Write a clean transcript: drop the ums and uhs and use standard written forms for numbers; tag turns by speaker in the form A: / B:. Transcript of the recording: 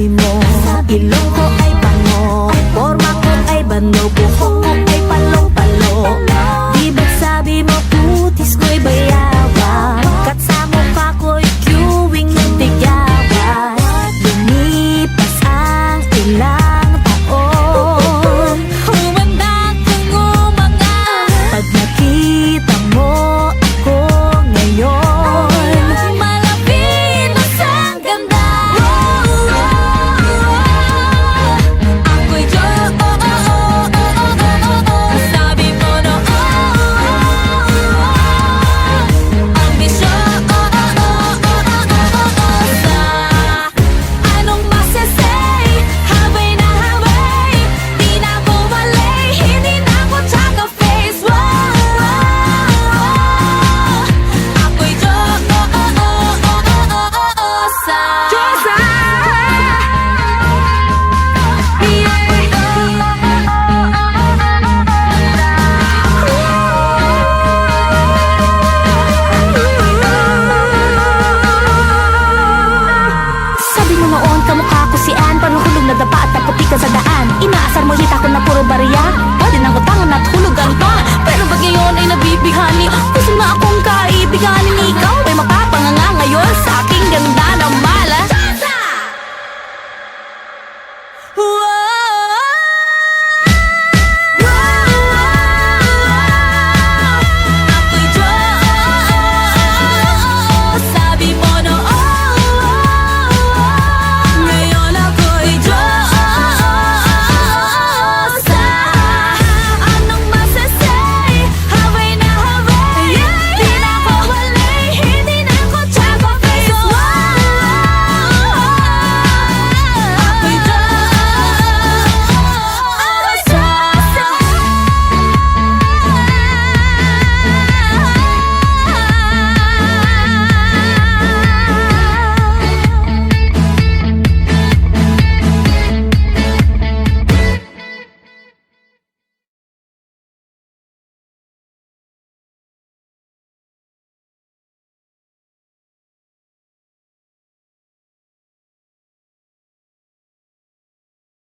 A: sabi mo, ilong ko ay bango, forma ko ay bando, buhok ko ay palong-palo. Di ba't sabi mo putis ko'y bayawan, kat sa mukha ko'y queuing ng tigawan. Lumipas ang ilang taon, humanda kang umangat. Pag nakita mo ako ngayon, malapit na sang ganda. Ako'y sabi mo no, ambisyon. Anong masasay? Habay na habay, di na ako malay, hindi na ako tsaka face. Ako'y Diyosa. Sabi mo noon kamukha ko si Ann, panuhulog na dapa at naputi ka sa daan. Inaasar mo hita ko na puro bariya.